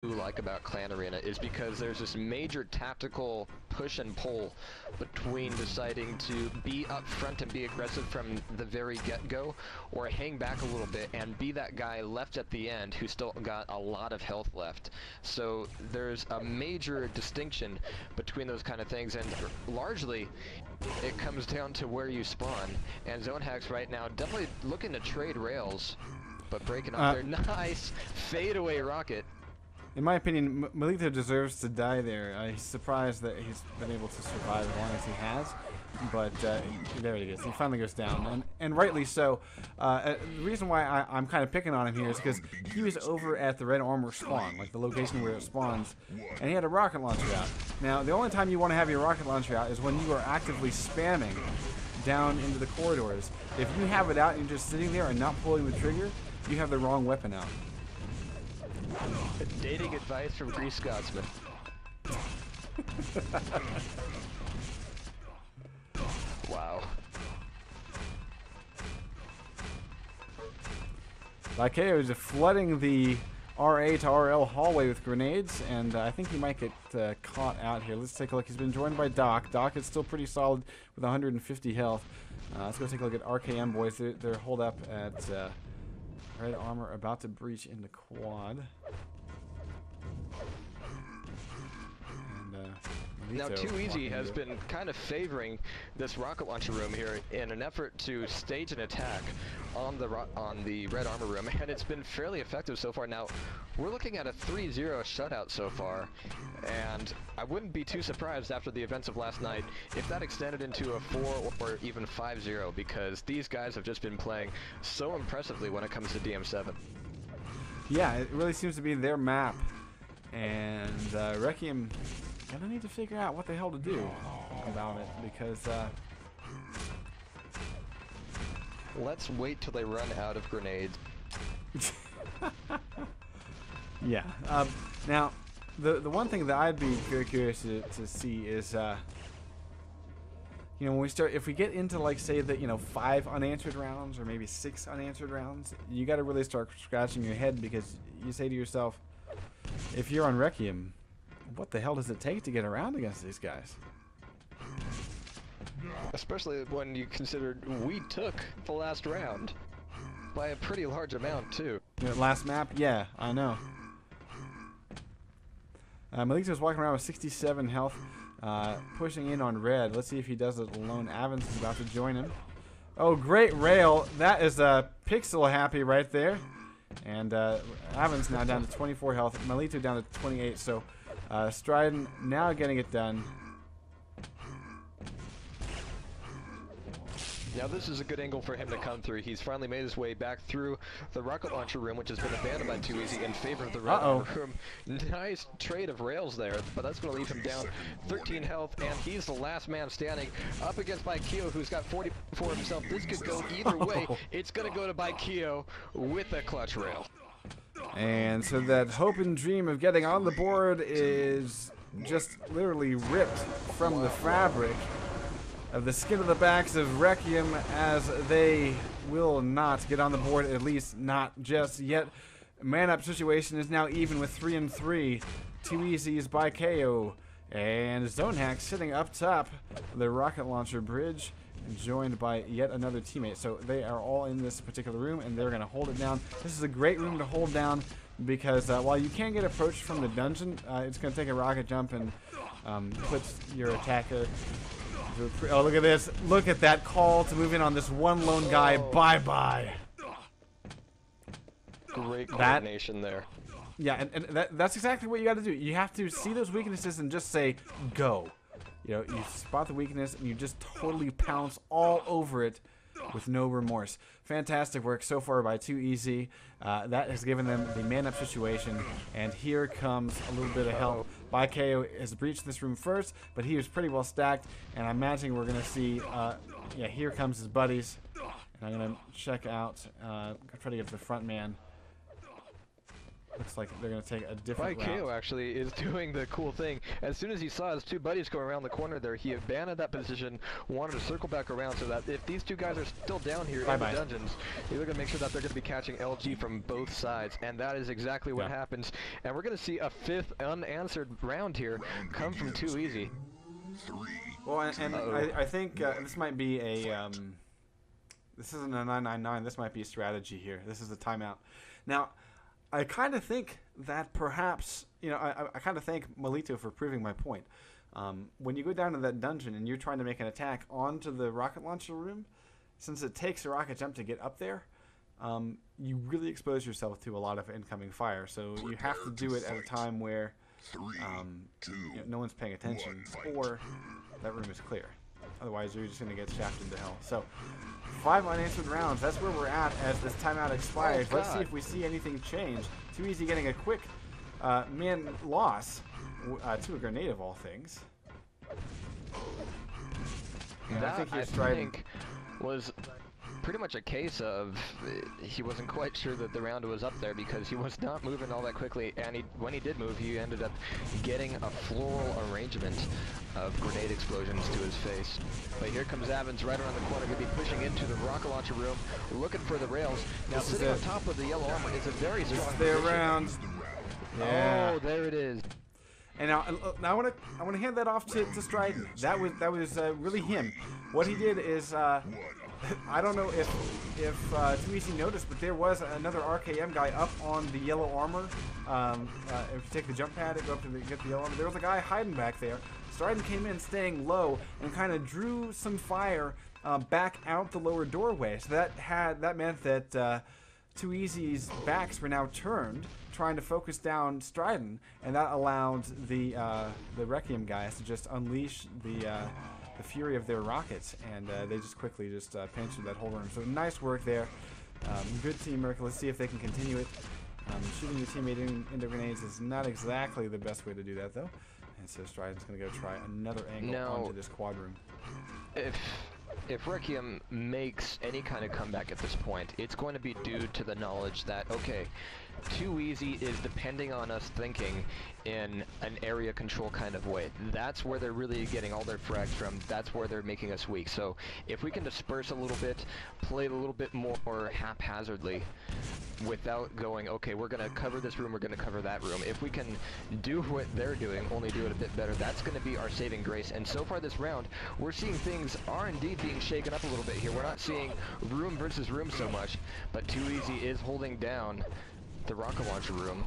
like about Clan Arena is because there's this major tactical push and pull between deciding to be up front and be aggressive from the very get-go, or hang back a little bit and be that guy left at the end who's still got a lot of health left. So there's a major distinction between those kind of things, and largely it comes down to where you spawn. And Zone Hacks right now definitely looking to trade rails, but breaking up there. Nice fadeaway rocket. In my opinion, Melito deserves to die there. He's surprised that he's been able to survive as long as he has. But there he is. He finally goes down, and rightly so. The reason why I'm kind of picking on him here is because he was over at the red armor spawn, like the location where it spawns, and he had a rocket launcher out. Now, the only time you want to have your rocket launcher out is when you are actively spamming down into the corridors. If you have it out and you're just sitting there and not pulling the trigger, you have the wrong weapon out. Dating advice from Grease Scotsman. Wow. Lycaio is flooding the RA to RL hallway with grenades, and I think he might get caught out here. Let's take a look. He's been joined by Doc. Doc is still pretty solid with 150 health. Let's go take a look at RKM boys. They're holed up at red armor, about to breach into quad. And now, Too Easy has been kind of favoring this rocket launcher room here in an effort to stage an attack on the red armor room, and it's been fairly effective so far. Now, we're looking at a 3-0 shutout so far, and I wouldn't be too surprised after the events of last night if that extended into a 4 or even 5-0, because these guys have just been playing so impressively when it comes to DM7. Yeah, it really seems to be their map, and Requiem gonna need to figure out what the hell to do about it, because let's wait till they run out of grenades. Yeah. Now, the one thing that I'd be very curious to see is, you know, when we start, if we get into, like, say that, you know, 5 unanswered rounds or maybe 6 unanswered rounds, you got to really start scratching your head, because you say to yourself, if you're on Requiem, what the hell does it take to get around against these guys? Especially when you consider we took the last round by a pretty large amount, too. You know, last map? Yeah, I know. Malik's walking around with 67 health, pushing in on red. Let's see if he does it alone. Avans is about to join him. Oh, great rail. That is pixel happy right there. And Avans now down to 24 health. Melito down to 28. So Stridon now getting it done. Now this is a good angle for him to come through. He's finally made his way back through the rocket launcher room, which has been abandoned by Too Easy in favor of the red armor room. Nice trade of rails there, but that's going to leave him down 13 health, and he's the last man standing up against Baikio, who's got 44 himself. This could go either way. It's going to go to Baikio with a clutch rail. And so that hope and dream of getting on the board is just literally ripped from the fabric of the skin of the backs of Requiem, as they will not get on the board, at least not just yet. Man-up situation is now even with 3 and 3. Too Easy's by KO. And Zone Hack sitting up top of the rocket launcher bridge, joined by yet another teammate. So they are all in this particular room, and they're going to hold it down. This is a great room to hold down, because while you can get approached from the dungeon, it's going to take a rocket jump and put your attacker. Oh, look at this. Look at that call to move in on this one lone guy. Bye-bye. Great coordination there. Yeah, and that's exactly what you got to do. You have to see those weaknesses and just say, go. You know, you spot the weakness and you just totally pounce all over it with no remorse. Fantastic work so far by Too Easy. That has given them the man-up situation, and here comes a little bit of help. Baikeo has breached this room first, but he was pretty well stacked, and I'm imagining we're going to see, yeah, here comes his buddies. And I'm going to check out, try to get to the front man. Looks like they're going to take a different route. KO actually is doing the cool thing. As soon as he saw his two buddies go around the corner there, he abandoned that position, wanted to circle back around so that if these two guys are still down here in the dungeons, they're going to make sure that they're going to be catching LG from both sides. And that is exactly what happens. And we're going to see a fifth unanswered round here come from Too Easy. Well, and I think this might be a... this isn't a 999. This might be a strategy here. This is a timeout. Now, I kind of think that perhaps, you know, I kind of thank Melito for proving my point. When you go down to that dungeon and you're trying to make an attack onto the rocket launcher room, since it takes a rocket jump to get up there, you really expose yourself to a lot of incoming fire. So you have to do it at a time where you know, no one's paying attention, or that room is clear. Otherwise, you're just going to get shafted to hell. So, 5 unanswered rounds. That's where we're at as this timeout expires. Let's see if we see anything change. Too Easy getting a quick man loss to a grenade of all things. And that, I think was pretty much a case of he wasn't quite sure that the round was up there because he was not moving all that quickly, and when he did move, he ended up getting a floral arrangement of grenade explosions to his face. But here comes Evans right around the corner, going to be pushing into the rocket launcher room, looking for the rails. Now sitting on top of the yellow armor is a very strong position. Round. Yeah. Oh, there it is. And now I want to hand that off to Stryden. That was really him. What he did is I don't know if Too Easy noticed, but there was another RKM guy up on the yellow armor. If you take the jump pad and go up to get the yellow armor, there was a guy hiding back there. Stryden came in staying low and kind of drew some fire back out the lower doorway. So that meant that Too Easy's backs were now turned, trying to focus down Stryden, and that allowed the Requiem guys to just unleash the fury of their rockets, and they just quickly penetrated that whole room. So nice work there. Good teamwork. Let's see if they can continue it. Shooting your teammate into grenades is not exactly the best way to do that, though. And so Striden's going to go try another angle onto this quad room. If Requiem makes any kind of comeback at this point, it's going to be due to the knowledge that, okay, Too Easy is depending on us thinking in an area control kind of way. That's where they're really getting all their frags from. That's where they're making us weak. So if we can disperse a little bit, play a little bit more haphazardly without going, okay, we're going to cover this room, we're going to cover that room. If we can do what they're doing, only do it a bit better, that's going to be our saving grace. And so far this round, we're seeing things are indeed being shaken up a little bit here. We're not seeing room versus room so much, but Too Easy is holding down the rocket launcher room.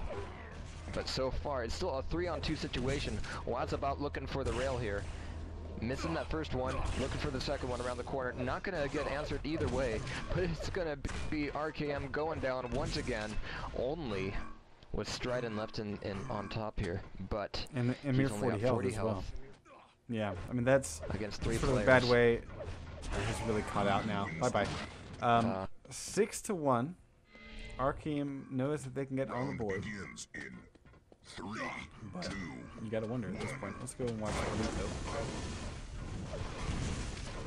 But so far, it's still a 3-on-2 situation. Wad's about looking for the rail here. Missing that first one, looking for the second one around the corner. Not going to get answered either way, but it's going to be RKM going down once again, only with Stryden left on top here. But and he's only got 40 health. Well. Yeah, I mean, that's against 3 sort players. of a bad way. He's really caught out now. Bye-bye. 6-1. RKM knows that they can get on the board. But you gotta wonder at this point. Let's go and watch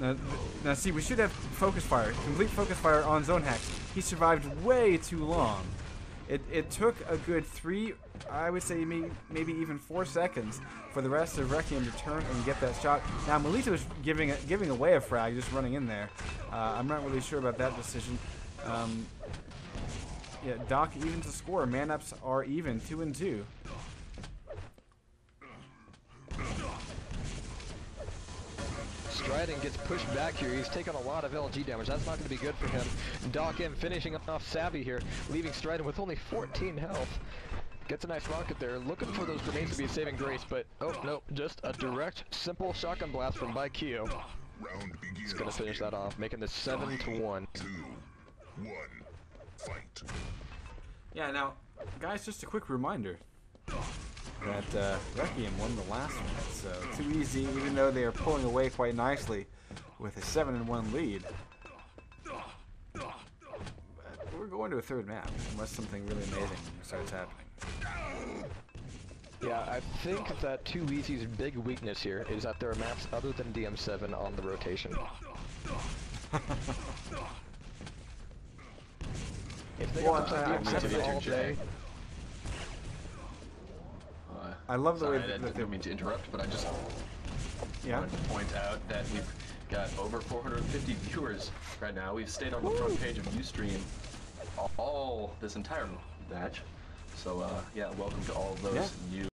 Alito. Now see, we should have focus fire, complete focus fire on Zone Hacks. He survived way too long. It took a good 3, I would say maybe even 4 seconds for the rest of Requiem to turn and get that shot. Now Melito is giving away a frag, just running in there. I'm not really sure about that decision. Yeah, Doc evens the score. Man-ups are even, 2-2. Stryden gets pushed back here. He's taken a lot of LG damage. That's not going to be good for him. Doc M finishing off Savvy here, leaving Stryden with only 14 health. Gets a nice rocket there, looking for those grenades to be a saving grace, but oh no, just a direct, simple shotgun blast from Kyo. He's going to finish that off, making this 7-1. 2, 1, fight. Yeah, now, guys, just a quick reminder that Requiem won the last one, so Too Easy, even though they are pulling away quite nicely with a 7-1 lead. But we're going to a third map, unless something really amazing starts happening. Yeah, I think that Too Easy's big weakness here is that there are maps other than DM7 on the rotation. If they got all day, I love the way Sorry, I that didn't mean to interrupt, but I just yeah. wanted to point out that we've got over 450 viewers right now. We've stayed on the front page of Ustream all this entire match. So yeah, welcome to all of those new